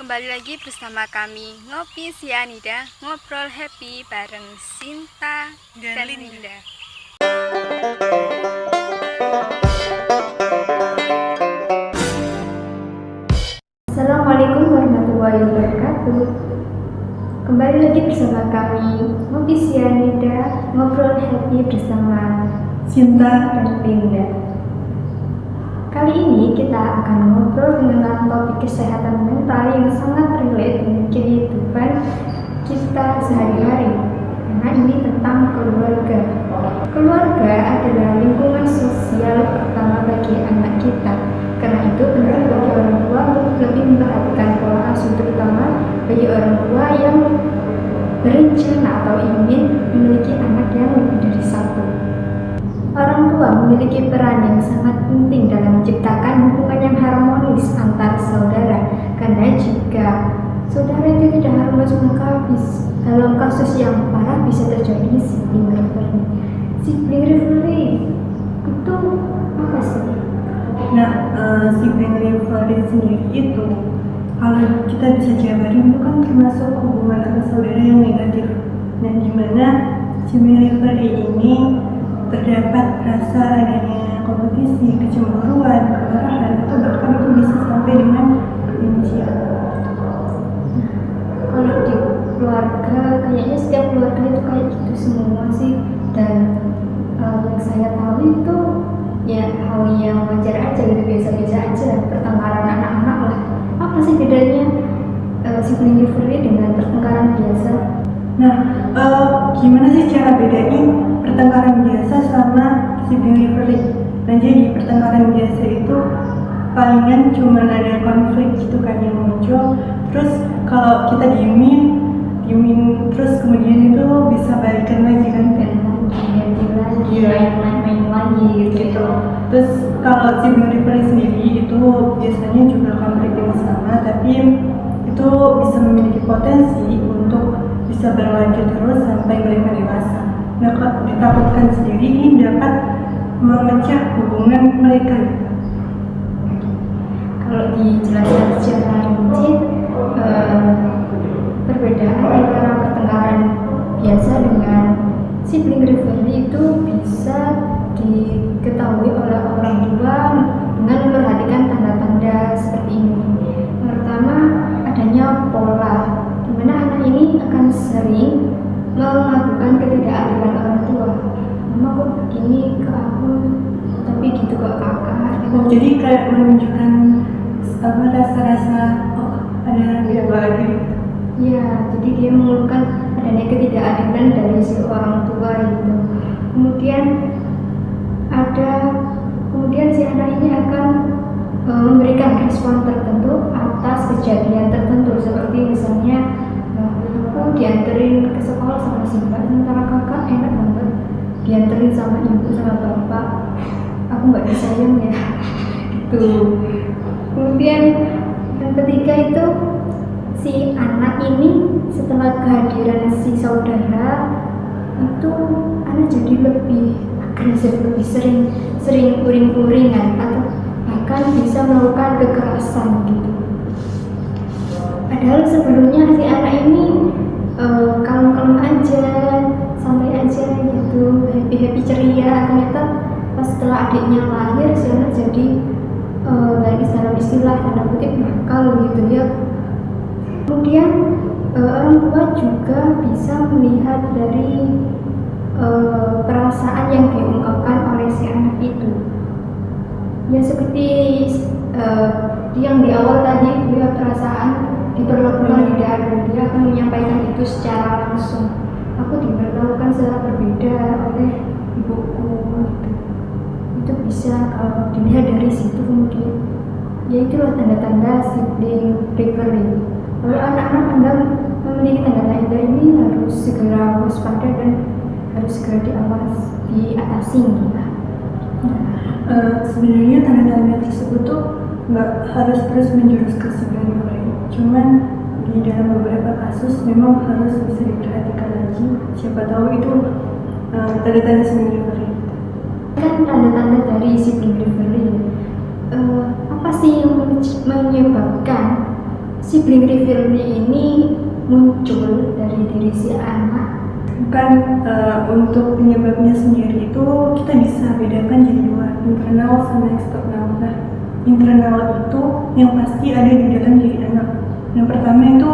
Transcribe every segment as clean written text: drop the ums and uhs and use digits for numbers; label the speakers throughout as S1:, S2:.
S1: kembali lagi bersama kami Ngopi Sianida, ngobrol happy bareng Sinta dan Linda.
S2: Assalamualaikum warahmatullahi wabarakatuh. Kembali lagi bersama kami Ngopi Sianida, ngobrol happy bersama
S3: Sinta
S2: dan Linda. Kali ini kita akan ngobrol tentang topik kesehatan mental yang sangat relate dengan kehidupan kita sehari-hari. Karena ini tentang keluarga. Keluarga adalah lingkungan sosial pertama bagi anak kita. Karena itu penting bagi orang tua untuk lebih memperhatikan pola asuh, terutama bagi orang tua yang berencana atau ingin memiliki anak yang lebih dari satu. Orang tua memiliki peran yang sangat penting dalam menciptakan hubungan yang harmonis antar saudara. Karena jika saudara itu tidak harmonis, maka dalam kasus yang parah bisa terjadi sibling rivalry. Sibling rivalry itu apa sih?
S3: Nah, sibling rivalry sendiri itu, kalau kita bisa jabarin, itu kan termasuk hubungan antar saudara yang negatif. Nah, dimana sibling rivalry ini terdapat rasa adanya kompetisi, kecemburuan, kemarahan, atau bahkan itu bisa sampai dengan kebencian.
S2: Kalau di keluarga, kayaknya setiap keluarga itu kayak gitu semua sih. Dan yang saya tahu itu ya hal yang wajar aja gitu, biasa-biasa aja, pertengkaran anak-anak lah. Apa sih bedanya sibling rivalry dengan pertengkaran biasa?
S3: Nah, gimana sih cara bedain pertengkaran biasa sama sibling rivalry? Nah, jadi pertengkaran biasa itu palingan cuma ada konflik gitu kan yang muncul. Terus kalau kita diemin terus kemudian itu bisa balikan lagi kan?
S2: Main lagi gitu.
S3: Terus kalau sibling rivalry sendiri itu biasanya juga konflik yang sama, tapi itu bisa memiliki potensi untuk bisa berlanjut terus sampai mereka dewasa. Nah, ditakutkan sendiri ini dapat memecah hubungan mereka.
S2: Kalau dijelaskan secara rinci, perbedaan antara pertengkaran biasa dengan sibling rivalry itu bisa diketahui oleh orang tua dengan memperhatikan tanda-tanda seperti ini. Pertama, adanya pola, di mana anak ini akan sering melakukan ketidakadilan orang tua. Mama kok begini ke aku, tapi gitu ke kakak.
S3: Jadi kayak menunjukkan rasa-rasa ada yang lagi.
S2: Ya, jadi dia mengeluhkan adanya ketidakadilan dari si orang tua itu. Kemudian si anak ini akan memberikan respon tertentu atas kejadian tertentu, seperti misalnya aku dianterin ke sekolah sama si mbak, sementara kakak enak banget dianterin sama ibu sama bapak, aku nggak disayang ya gitu. Kemudian yang ketiga itu, si anak ini setelah kehadiran si saudara itu anak jadi lebih agresif, lebih sering uring-uringan atau bahkan bisa melakukan kekerasan gitu. Padahal sebelumnya si anak ini kalem-kalem aja, santai aja gitu, happy ceria. Ternyata pas setelah adiknya lahir, si anak jadi dalam istilah tanda kutip nakal gitu ya. Kemudian orang tua juga bisa melihat dari perasaan yang diungkapkan oleh si anak itu. Ya seperti yang di awal tadi, dia perasaan diperlakukan tidak adil, dia akan menyampaikan itu secara langsung. Aku diperlakukan secara berbeda oleh ibuku gitu. Itu bisa dilihat dari situ. Kemudian ya itulah tanda-tanda sibling rivalry. Kalau anak-anak Anda memiliki tanda-tanda ini, harus segera waspada dan harus segera diatasi gitu.
S3: Sebenarnya tanda-tanda tersebut tuh nggak harus terus menjurus ke sibling rivalry. Cuman di dalam beberapa kasus memang harus bisa diperhatikan lagi. Siapa tahu itu tanda-tanda sibling rivalry.
S2: Kan tanda-tanda dari sibling rivalry, apa sih yang menyebabkan sibling rivalry ini muncul dari diri si anak?
S3: Kan untuk penyebabnya sendiri itu kita bisa bedakan jadi dua, internal sama eksternal. Nah, internal itu yang pasti ada di dalam diri anak. Yang pertama itu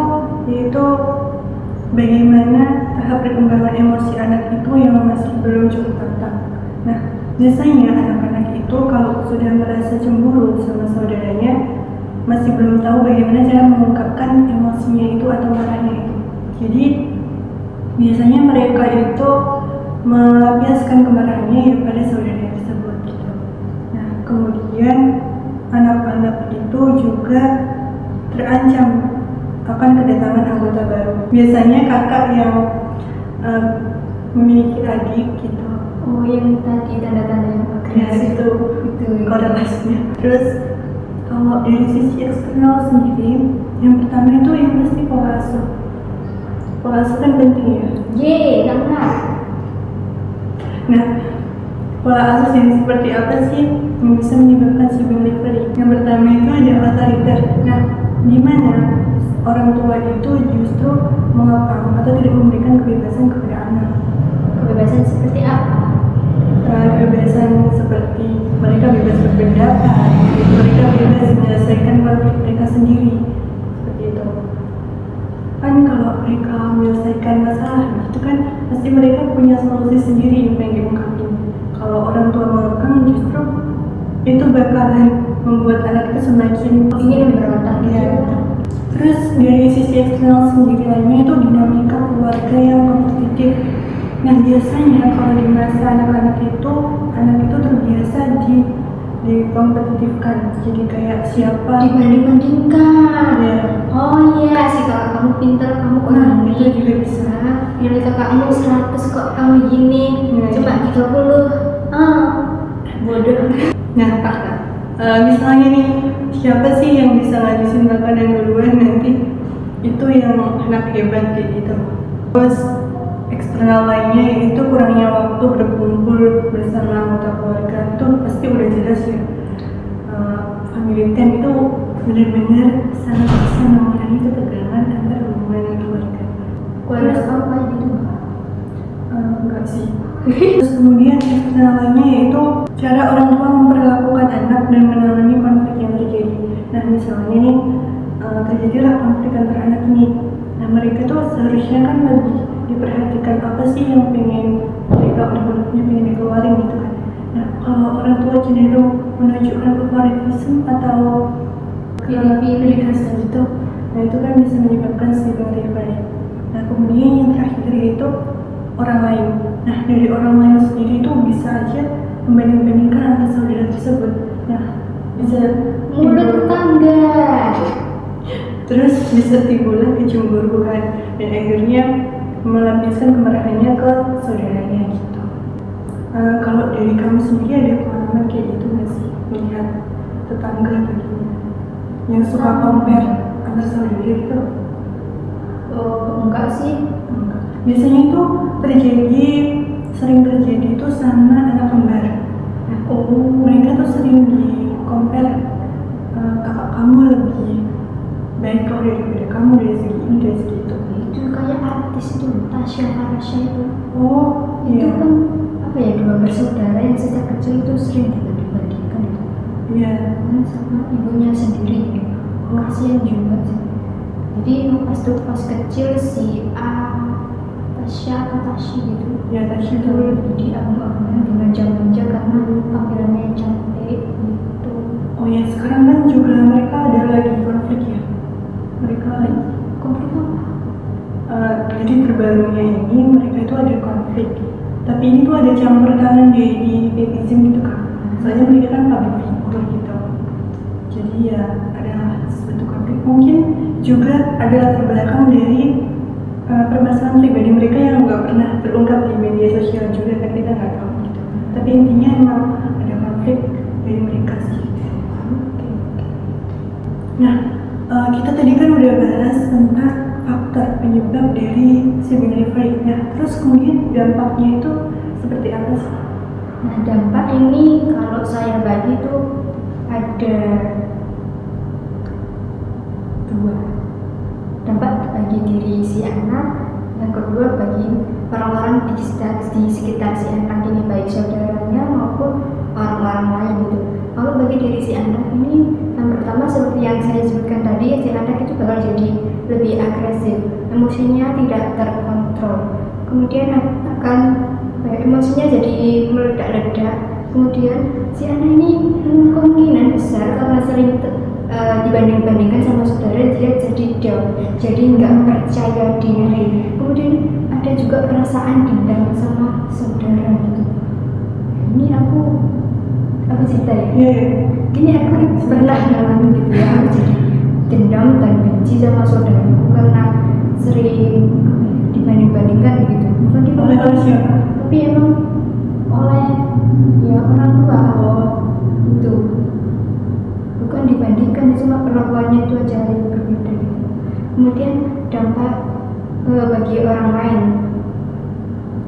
S3: yaitu bagaimana tahap perkembangan emosi anak itu yang masih belum cukup matang. Nah, biasanya anak-anak itu kalau sudah merasa cemburu sama saudaranya masih belum tahu bagaimana cara mengungkapkan emosinya itu atau marahnya itu. Jadi biasanya mereka itu melampiaskan kemarahannya ya pada saudara tersebut gitu. Nah, kemudian anak-anak itu juga terancam akan kedatangan anggota baru. Biasanya kakak yang memiliki adik gitu.
S2: Oh, yang tadi tanda-tanda yang
S3: Ya,
S2: agresif
S3: itu korelasinya. Terus kalau dari sisi eksternal sendiri, yang pertama itu yang pasti pola asuh. Pola asuh kan penting ya.
S2: sangat.
S3: Nah, pola asuh yang seperti apa sih yang bisa menyebabkan sibling rivalry? Yang pertama itu ada otoriter. Nah, di mana orang tua itu justru mengekang atau tidak memberikan kebebasan kepada anak.
S2: Kebebasan seperti apa?
S3: Kebebasan seperti mereka bebas berpendapat, mereka bebas menyelesaikan konflik mereka sendiri, seperti itu. Kan kalau mereka menyelesaikan masalah itu kan pasti mereka punya solusi sendiri yang pengen diungkapin. Kalau orang tua mengekang justru itu bakalan membuat anak itu semakin
S2: Ingin memberontak
S3: ya. Terus dari sisi eksternal sendiri lainnya itu dinamika keluarga yang kompetitif. Nah, biasanya kalau di masa anak itu terbiasa dikompetitifkan. Jadi kayak siapa
S2: Dibanding-bandingkan.
S3: ya.
S2: Oh iya, si kakak kamu pintar, kamu kok
S3: Nah,
S2: ini.
S3: itu juga bisa.
S2: Nilai kakakmu 100 kok kamu gini.
S3: Iya.
S2: Cuma 30. Bodoh.
S3: Nah, misalnya nih, siapa sih yang bisa ngabisin makanan duluan nanti? Itu yang anak hebat kayak gitu. Terus eksternal lainnya yaitu kurangnya waktu berkumpul bersama anggota keluarga itu pasti udah jelas ya. Family time itu benar-benar sangat bisa mengurangi ketegangan antar hubungan keluarga.
S2: Keluarga kamu kayak gitu nggak?
S3: Enggak sih. Terus kemudian eksternal lainnya yaitu cara orang tua memperlakukan anak dan menangani konflik yang terjadi. Nah, misalnya nih terjadilah konflik antar anak ini. Nah, mereka tuh seharusnya kan lebih diperhatikan apa sih yang pengen mereka unek-uneknya pengen dikeluarin gitu kan. Nah, kalau orang tua cenderung menunjukkan favoritisme atau
S2: Pilih-pilih
S3: gitu, nah itu kan bisa menyebabkan sibling rivalry. Nah, kemudian yang terakhir yaitu orang lain. Nah, dari orang lain sendiri itu bisa aja membanding-bandingkan antara saudara tersebut. Nah, bisa
S2: Mulut tetangga.
S3: terus bisa timbullah kecemburuan dan akhirnya melampiaskan kemarahannya ke saudaranya gitu. Kalau dari kamu sendiri ada pengalaman kayak gitu nggak sih melihat tetangga gitu yang suka compare antar saudara gitu?
S2: Enggak sih.
S3: Biasanya itu sering terjadi itu sama anak kembar. Nah, mereka tuh sering di compare, kakak kamu lebih baik kok daripada kamu dari segi ini dari segi itu.
S2: Itu kayak artis itu, Tasya Farasya itu.
S3: Oh
S2: Itu
S3: iya.
S2: kan apa ya, dua bersaudara yang sejak kecil itu sering dibanding-bandingkan itu.
S3: Iya.
S2: Kan sama ibunya sendiri gitu. Kasian juga sih. Jadi pas kecil si Tasya atau Tasya gitu.
S3: Ya tadi
S2: Itu
S3: itu.
S2: diambil-ambil dimanja-manja karena tampilannya yang cantik gitu.
S3: Oh ya, sekarang kan juga mereka ada lagi konflik ya. Mereka lagi
S2: Konflik apa?
S3: jadi terbarunya ini mereka itu ada konflik. Tapi ini tuh ada campur tangan di netizen gitu kan. Soalnya mereka kan public figure gitu. Jadi ya ada suatu konflik. Mungkin juga ada latar belakang dari permasalahan pribadi mereka yang nggak pernah terungkap di media sosial juga kan, kita nggak tahu gitu. Tapi intinya emang ada konflik dari mereka sih. Nah, kita tadi kan udah bahas tentang faktor penyebab dari sibling rivalry. Nah, terus kemudian dampaknya itu seperti apa sih?
S2: Nah, dampak ini kalau saya bagi itu ada dua. dampak bagi diri si anak, yang kedua bagi orang-orang di sekitar si anak ini, baik saudaranya maupun orang-orang lain gitu. Kalau bagi diri si anak ini, yang pertama seperti yang saya sebutkan tadi, si anak itu bakal jadi lebih agresif, emosinya tidak terkontrol, kemudian akan emosinya jadi meledak-ledak. Kemudian si anak ini kemungkinan besar karena sering dibanding-bandingkan sama saudara, dia jadi down, jadi nggak percaya diri. Kemudian ada juga perasaan dendam sama saudara gitu. Ini aku cerita ya. Ini aku pernah ngalamin gitu ya, aku jadi dendam dan benci sama saudaraku karena sering dibanding-bandingkan gitu. Bukan dibanding-bandingkan, tapi emang oleh ya orang tua itu, bukan dibandingkan, cuma perlakuannya itu aja yang berbeda gitu. Kemudian dampak bagi orang lain,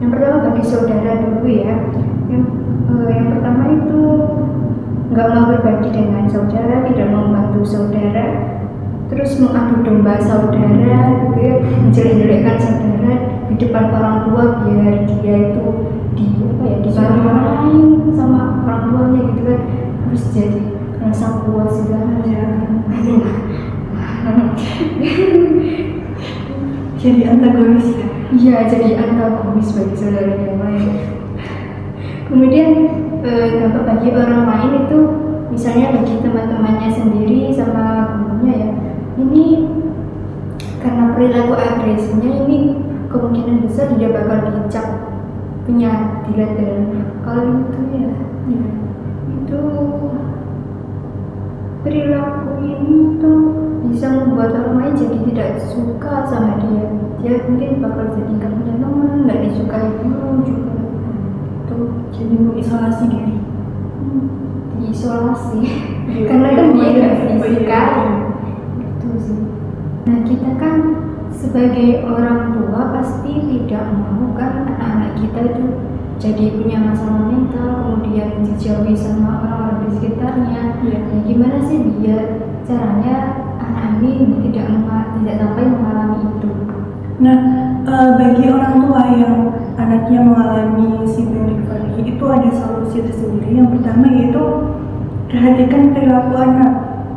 S2: yang pertama bagi saudara dulu ya. Yang pertama itu nggak mau berbagi dengan saudara, tidak mau membantu saudara, terus mengadu domba saudara gitu ya, menjelek-jelekkan saudara di depan orang tua biar dia itu dimarahin sama orang tuanya gitu kan, terus jadi rasa puas segala
S3: jadi antagonis ya.
S2: Iya, jadi antagonis bagi saudara yang lain. Kemudian dampak bagi orang lain itu misalnya bagi teman-temannya sendiri sama gurunya ya, ini karena perilaku agresifnya ini kemungkinan besar dia bakal dicap penyadilan. Dan kalau itu ya, itu perilaku ini tuh bisa membuat orang lain jadi tidak suka sama dia. Dia mungkin bakal jadi nggak punya teman, nggak disukai guru juga.
S3: Jadi mengisolasi diri.
S2: Diisolasi karena kan dia nggak disukai gitu sih. Nah, kita kan sebagai orang tua pasti tidak mau kan anak-anak kita itu jadi punya masalah mental, kemudian dijauhi sama orang-orang di sekitarnya. Nah, gimana sih biar caranya anak ini tidak sampai mengalami itu?
S3: Nah, bagi orang tua yang anaknya mengalami sibling recovery itu ada solusi tersendiri. Yang pertama yaitu perhatikan perilaku anak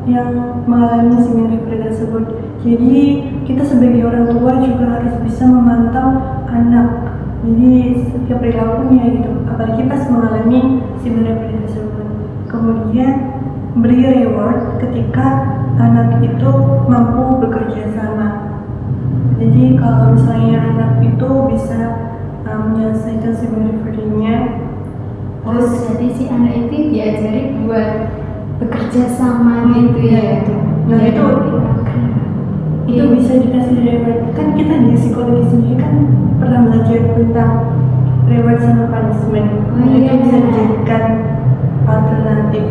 S3: yang mengalami sibling recovery tersebut. Jadi kita sebagai orang tua juga harus bisa memantau anak, jadi setiap perilakunya gitu, apalagi pas mengalami sibling recovery tersebut. Kemudian beri reward ketika anak itu mampu bekerja sama. Jadi kalau misalnya anak itu bisa menyelesaikan sibling recovery-nya,
S2: Terus jadi si anak itu diajari buat bekerja sama gitu ya.
S3: Nah itu bisa dikasih reward. Kan kita di psikologi sendiri kan pernah belajar tentang reward sama punishment. Itu bisa dijadikan alternatif.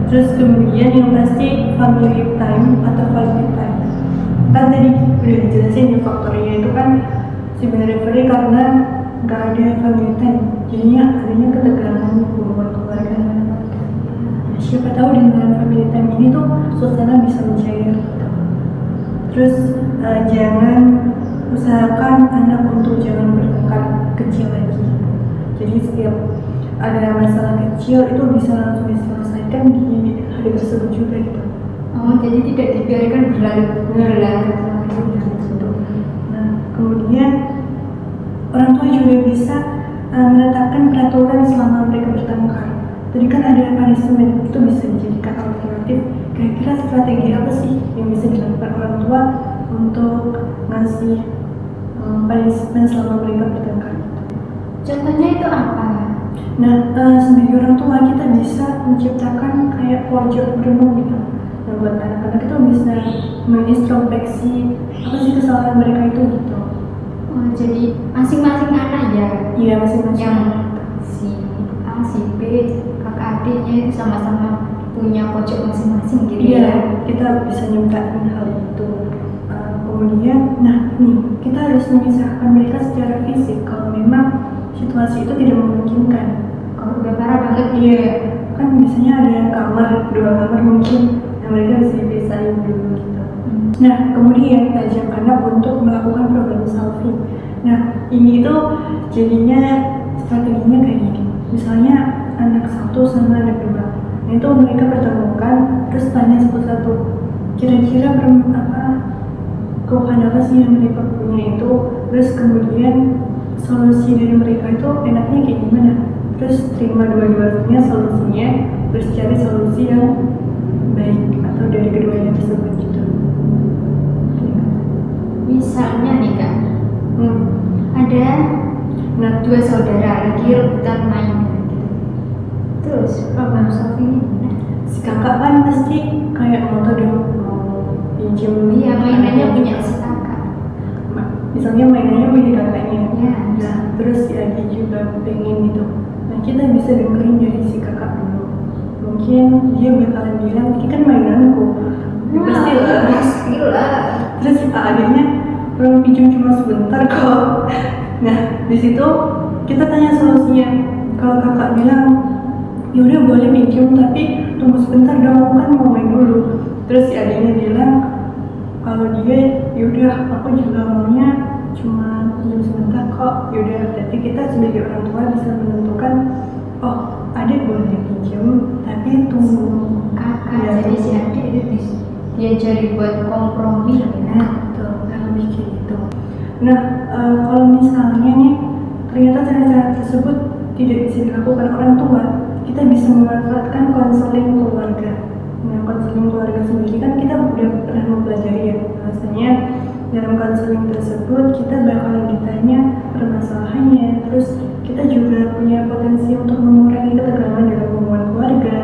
S3: Terus kemudian yang pasti family time atau quality time. Kan tadi udah dijelasin ya faktornya itu kan sibling recovery karena nggak ada family time, jadinya adanya ketegangan hubungan keluarga. Siapa tahu dengan family time ini tuh suasana bisa mencair. Terus jangan usahakan anak untuk jangan bertengkar kecil lagi. Jadi setiap ada masalah kecil itu bisa langsung diselesaikan di hari tersebut juga gitu.
S2: Oh, jadi tidak dibiarkan berlarut-larut.
S3: Nah, kemudian orang tua juga bisa menetapkan peraturan selama mereka bertengkar. Tadi kan ada punishment, itu bisa dijadikan alternatif. Kira-kira strategi apa sih yang bisa dilakukan orang tua untuk ngasih punishment selama mereka bertengkar?
S2: Contohnya itu apa?
S3: Nah, sebagai orang tua kita bisa menciptakan kayak pojok berenung gitu. Nah, buat anak-anak itu bisa mengintrospeksi apa sih kesalahan mereka itu gitu.
S2: Oh, jadi masing-masing anak ya?
S3: Iya, masing-masing.
S2: Yang si A, si B, kakak adiknya itu sama-sama punya pojok masing-masing gitu
S3: Iya,
S2: ya?
S3: kita bisa nyiptain hal itu. Kemudian, nah nih, kita harus memisahkan mereka secara fisik kalau memang situasi itu tidak memungkinkan.
S2: Kalau udah parah banget
S3: Iya, kan biasanya ada kamar, 2 kamar mungkin yang mereka bisa dipisahin dulu gitu. Nah, kemudian ajak anak untuk melakukan problem solving. Nah, ini tuh jadinya strateginya kayak gini. Misalnya anak satu sama anak dua, nah itu mereka pertemukan terus tanya satu-satu, kira-kira keluhan apa sih yang mereka punya itu, terus kemudian solusi dari mereka itu enaknya kayak gimana, terus terima dua-duanya solusinya, terus cari solusi yang baik atau dari keduanya tersebut gitu.
S2: Misalnya nih Kak, ada dua saudara lagi rebutan main gitu. Terus problem solvingnya gimana?
S3: Si kakak kan pasti kayak mau pinjam
S2: mainannya punya si kakak.
S3: Misalnya mainannya punya kakaknya,
S2: Ya.
S3: Nah terus si adik juga pengen gitu. Nah kita bisa dengerin dari si kakak dulu. Mungkin dia bakalan bilang, ini kan mainanku.
S2: Pastilah.
S3: Terus adiknya belum pinjam cuma sebentar kok. Nah di situ kita tanya solusinya. Kalau kakak bilang ya udah boleh pinjam tapi tunggu sebentar dong, kan mau main dulu. Terus si adiknya bilang kalau dia yaudah aku juga maunya cuma pinjam sebentar kok. Yaudah berarti kita sebagai orang tua bisa menentukan, oh adik boleh pinjam tapi tunggu
S2: Kakak
S3: ya,
S2: jadi si adik itu diajari buat kompromi ya.
S3: Betul, kan lebih kayak gitu. Nah, kalau misalnya nih ternyata cara-cara tersebut tidak bisa dilakukan orang tua, kita bisa memanfaatkan konseling keluarga. Nah, konseling keluarga sendiri kan kita udah pernah mempelajari ya, bahwasanya dalam konseling tersebut kita bakalan ditanya permasalahannya, terus kita juga punya potensi untuk mengurangi ketegangan dalam hubungan keluarga,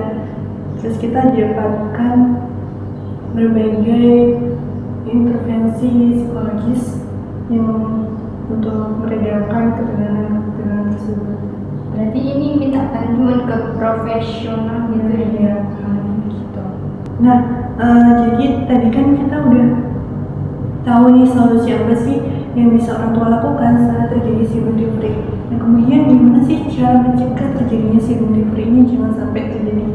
S3: terus kita dapatkan berbagai intervensi psikologis yang untuk meredakan ketegangan tersebut.
S2: Berarti ini minta bantuan ke profesional gitu ya.
S3: Gitu. Nah, jadi tadi kan kita udah tahu nih solusi apa sih yang bisa orang tua lakukan saat terjadi sibling free. Nah, kemudian gimana sih cara mencegah terjadinya sibling free ini jangan sampai terjadi?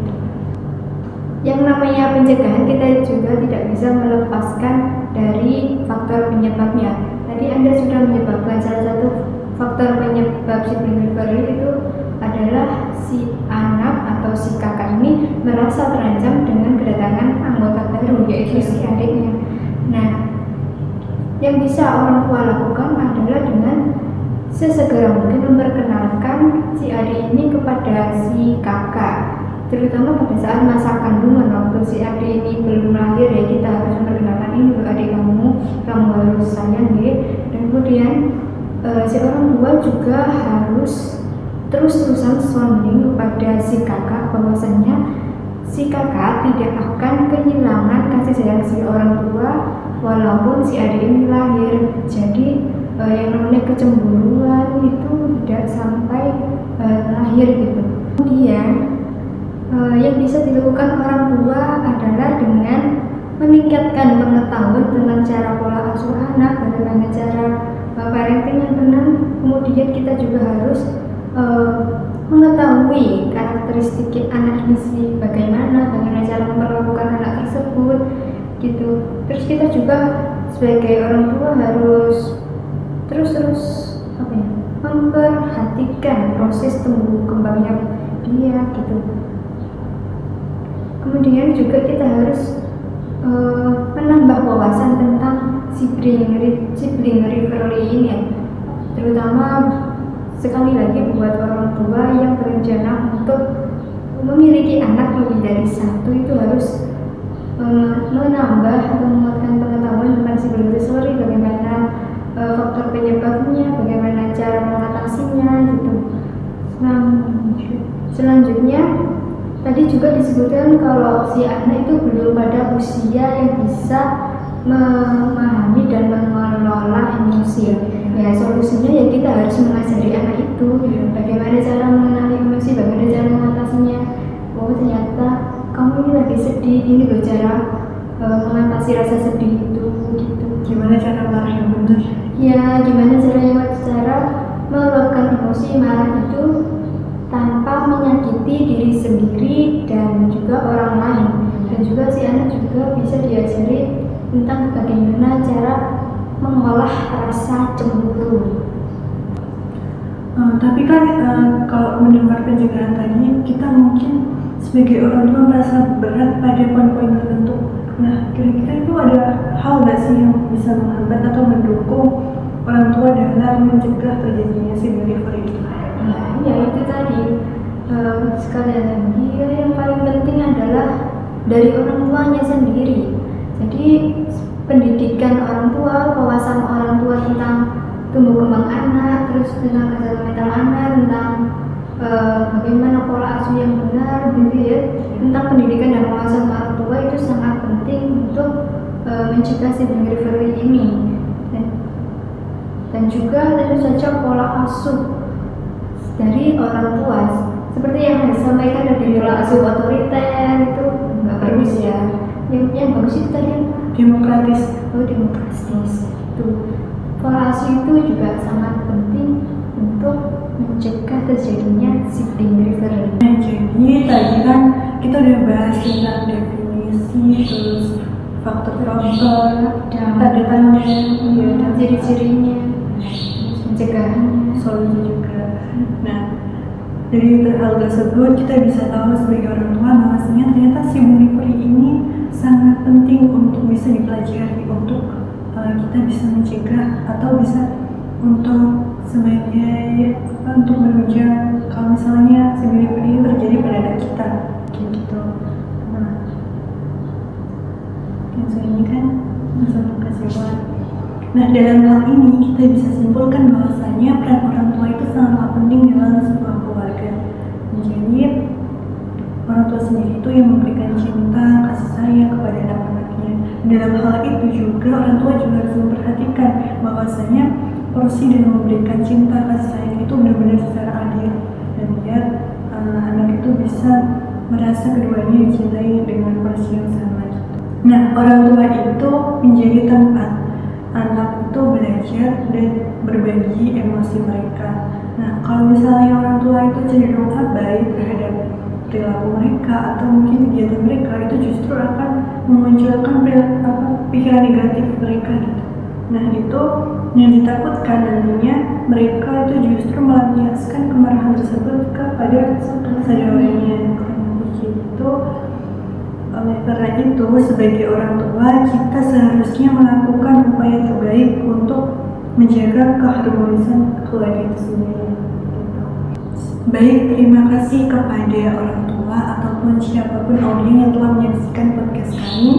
S2: Yang namanya pencegahan kita juga tidak bisa melepaskan dari faktor penyebabnya. Tadi Anda sudah menyebabkan salah satu faktor penyebab sibling rivalry itu adalah si anak atau si kakak ini merasa terancam dengan kedatangan anggota baru yaitu si adiknya. Nah, yang bisa orang tua lakukan adalah dengan sesegera mungkin memperkenalkan si adik ini kepada si kakak, terutama pada saat masa kandungan. Waktu si adik ini belum lahir ya kita harus memperkenalkan, ini loh adik kamu harus sayang ya. Dan kemudian si orang tua juga harus terus-terusan sounding kepada si kakak bahwasanya si kakak tidak akan kehilangan kasih sayang si orang tua walaupun si adik ini lahir. Jadi yang namanya kecemburuan itu tidak sampai lahir gitu. Kemudian yang bisa dilakukan orang tua adalah dengan meningkatkan pengetahuan tentang cara pola asuh anak, bagaimana cara parenting yang benar. Kemudian kita juga harus mengetahui karakteristik anak ini bagaimana cara memperlakukan anak tersebut gitu. Terus kita juga sebagai orang tua harus terus memperhatikan proses tumbuh kembangnya dia gitu. Kemudian juga kita harus menambah wawasan tentang sibling rivalry ini, terutama sekali lagi buat orang tua yang berencana untuk memiliki anak lebih dari satu itu harus menambah atau menguatkan pengetahuan tentang sibling rivalry, bagaimana faktor penyebabnya, bagaimana cara mengatasinya gitu. Selanjutnya tadi juga disebutkan kalau si anak itu belum pada usia yang bisa memahami dan mengelola emosi. Ya solusinya ya kita harus mengajari anak itu bagaimana cara mengenali emosi, bagaimana cara mengatasinya. Oh ternyata kamu ini lagi sedih, ini loh cara mengatasi rasa sedih itu gitu.
S3: Gimana cara marah yang benar?
S2: Ya gimana cara meluapkan emosi marah itu tanpa menyakiti diri sendiri dan juga orang lain. Dan juga si anak juga bisa diajari tentang bagaimana cara mengolah rasa cemburu.
S3: Tapi kan kalau mendengar pencegahan tadi, kita mungkin sebagai orang tua merasa berat pada poin-poin tertentu. Nah, kira-kira itu ada hal nggak sih yang bisa menghambat atau mendukung orang tua dalam mencegah terjadinya sibling rivalry itu?
S2: Nah, ya itu tadi. Sekali lagi, yang paling penting adalah dari orang tuanya sendiri. Jadi pendidikan orang tua, wawasan orang tua tentang tumbuh kembang anak, terus tentang kesehatan mental anak, tentang bagaimana pola asuh yang benar, gitu ya. Tentang pendidikan dan wawasan orang tua itu sangat penting untuk mencegah sibling rivalry ini. Dan juga tentu saja pola asuh dari orang tua, seperti yang disampaikan dari pola asuh otoriter itu nggak bagus ya. Yang bagus itu tadi
S3: Demokratis.
S2: demokratis. Itu pola asuh itu juga sangat penting untuk mencegah terjadinya sibling rivalry.
S3: Nah, jadi tadi kan kita udah bahas tentang definisi, terus faktor-faktor, tanda tanda, dan
S2: Ciri-cirinya, pencegahannya,
S3: solusi juga. Nah, dari hal tersebut kita bisa tahu sebagai orang tua bahwasanya ternyata sibling rivalry ini sangat penting untuk bisa dipelajari, untuk kita bisa mencegah atau bisa untuk sebagai untuk menunjang kalau misalnya sibling rivalry terjadi pada anak kita, kayak gitu. Nah, yang ini kan masalah kesimpulan. Nah, dalam hal ini kita bisa simpulkan bahwasanya peran orang tua itu sangatlah penting dalam sebuah keluarga. Jadi orang tua sendiri itu yang memberikan cinta, kasih sayang kepada anak-anaknya. Dalam hal itu juga orang tua juga harus memperhatikan bahwasanya porsi dalam memberikan cinta, kasih sayang itu benar-benar secara adil, dan biar anak itu bisa merasa keduanya dicintai dengan porsi yang sama. Nah, orang tua itu menjadi tempat anak itu belajar dan berbagi emosi mereka. Nah, kalau misalnya orang tua itu cenderung abai terhadap perilaku mereka atau mungkin kegiatan mereka, itu justru akan memunculkan pikiran negatif mereka gitu. Nah, itu yang ditakutkan nantinya mereka itu justru melampiaskan kemarahan tersebut kepada saudaranya. Begitu. Oleh karena itu, sebagai orang tua, kita seharusnya melakukan upaya terbaik untuk menjaga keharmonisan keluarga itu sendiri. Baik, terima kasih kepada orang tua ataupun siapapun audiens yang telah menyaksikan podcast kami.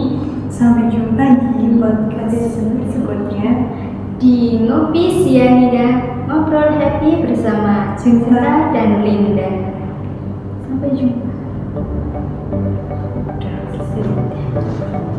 S3: Sampai jumpa di podcast berikutnya
S2: di Ngopi Sianida, ngobrol happy bersama Cinta dan Linda. Sampai jumpa.
S3: Udah selesai.